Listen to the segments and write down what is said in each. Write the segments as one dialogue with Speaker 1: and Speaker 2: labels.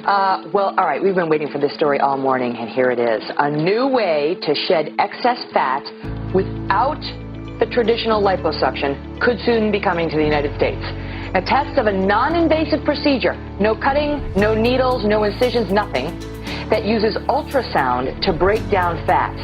Speaker 1: Well, all right, we've been waiting for this story all morning, and here it is. A new way to shed excess fat without the traditional liposuction could soon be coming to the United States. A test of a non-invasive procedure, no cutting, no needles, no incisions, nothing, that uses ultrasound to break down fat.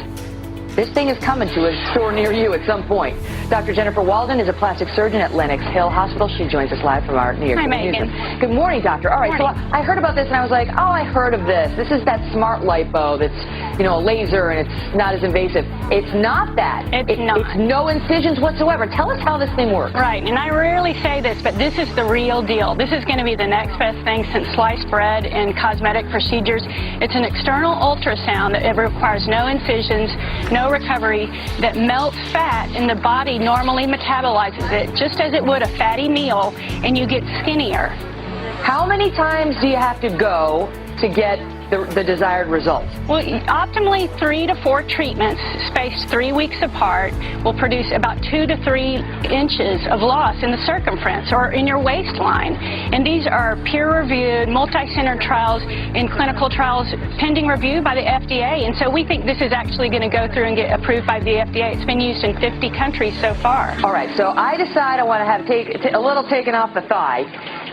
Speaker 1: This thing is coming to a store near you at some point. Dr. Jennifer Walden is a plastic surgeon at Lenox Hill Hospital. She joins us live from our New York City newsroom. Good morning, doctor. All right, so I heard about this and I was like, oh, I heard of this. This is that smart lipo that's, you know, a laser and it's not as invasive. It's not that.
Speaker 2: It's not.
Speaker 1: It's no incisions whatsoever. Tell us how this thing works.
Speaker 2: Right, and I rarely say this, but this is the real deal. This is going to be the next best thing since sliced bread and cosmetic procedures. It's an external ultrasound that requires no incisions, no recovery, that melts fat, and the body normally metabolizes it just as it would a fatty meal, and you get skinnier.
Speaker 1: How many times do you have to go to get the desired results?
Speaker 2: Well, optimally 3 to 4 treatments spaced 3 weeks apart will produce about 2 to 3 inches of loss in the circumference or in your waistline. And these are peer-reviewed, multi-center trials in clinical trials pending review by the FDA. And so we think this is actually going to go through and get approved by the FDA. It's been used in 50 countries so far.
Speaker 1: All right, so I decide I want to have a little taken off the thigh.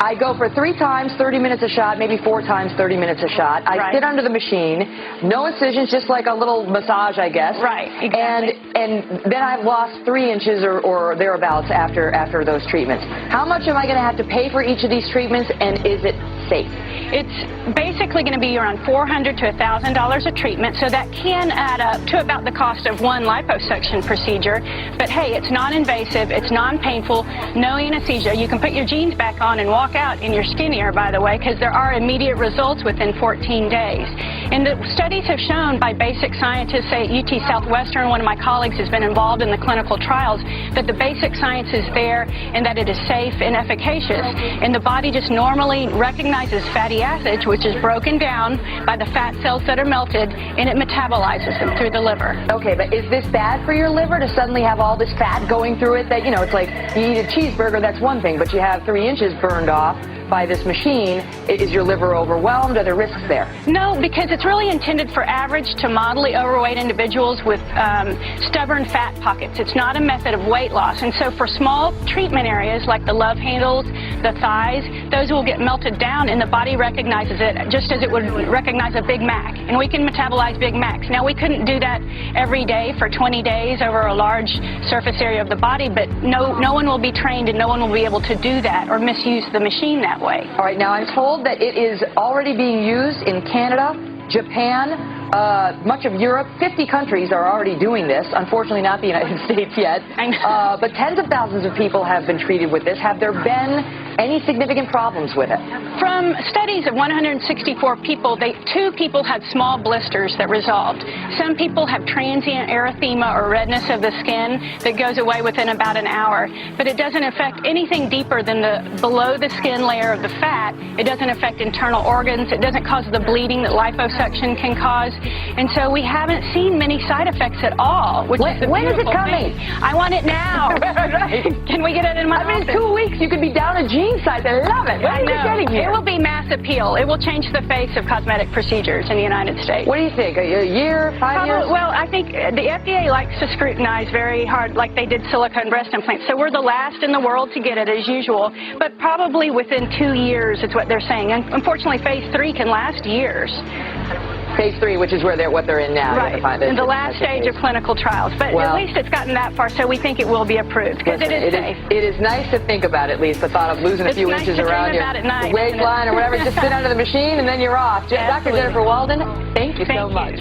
Speaker 1: I go for 3 times, 30 minutes a shot, maybe 4 times, 30 minutes a shot. I sit under the machine, no incisions, just like a little massage, I guess.
Speaker 2: Right, exactly.
Speaker 1: And then I've lost 3 inches or thereabouts after those treatments. How much am I going to have to pay for each of these treatments, and is it safe?
Speaker 2: It's basically going to be around $400 to $1,000 a treatment, so that can add up to about the cost of one liposuction procedure. But hey, it's non-invasive, it's non-painful, no anesthesia. You can put your jeans back on and walk out, and you're skinnier, by the way, because there are immediate results within 14 days. And the studies have shown by basic scientists, say at UT Southwestern, one of my colleagues has been involved in the clinical trials, that the basic science is there and that it is safe and efficacious. And the body just normally recognizes fatty acids, which is broken down by the fat cells that are melted, and it metabolizes them through the liver.
Speaker 1: Okay, but is this bad for your liver to suddenly have all this fat going through it? That, you know, it's like you eat a cheeseburger, that's one thing, but you have 3 inches burned off by this machine. Is your liver overwhelmed? Are there risks there?
Speaker 2: No, because it's really intended for average to moderately overweight individuals with stubborn fat pockets. It's not a method of weight loss. And so for small treatment areas like the love handles, the thighs, those will get melted down, and the body recognizes it just as it would recognize a Big Mac. And we can metabolize Big Macs. Now, we couldn't do that every day for 20 days over a large surface area of the body, but no one will be trained and no one will be able to do that or misuse the machine that way.
Speaker 1: All right, now I'm told that it is already being used in Canada, Japan, much of Europe. 50 countries are already doing this. Unfortunately, not the United States yet. But tens of thousands of people have been treated with this. Have there been any significant problems with it?
Speaker 2: From studies of 164 people, 2 people had small blisters that resolved. Some people have transient erythema or redness of the skin that goes away within about an hour. But it doesn't affect anything deeper than the below the skin layer of the fat. It doesn't affect internal organs. It doesn't cause the bleeding that liposuction can cause. And so we haven't seen many side effects at all. Which is the
Speaker 1: when is it coming?
Speaker 2: Thing. I want it now.
Speaker 1: Right.
Speaker 2: Can we get it in my office?
Speaker 1: In 2 weeks, you could be down a jean size. I love it. When are you getting here?
Speaker 2: It will be mass appeal. It will change the face of cosmetic procedures in the United States.
Speaker 1: What do you think? A year? 5 years?
Speaker 2: Well, I think the FDA likes to scrutinize very hard, like they did silicone breast implants. So we're the last in the world to get it, as usual. But probably within 2 years is what they're saying. And unfortunately, phase 3 can last years.
Speaker 1: Phase 3, which is what they're in now.
Speaker 2: Right, in the last stage of clinical trials. But at least it's gotten that far, so we think it will be approved, because it is safe.
Speaker 1: It is nice to think about, at least, the thought of losing a few inches around your waistline or whatever. Just sit under the machine, and then you're off. Dr. Jennifer Walden, thank you so much.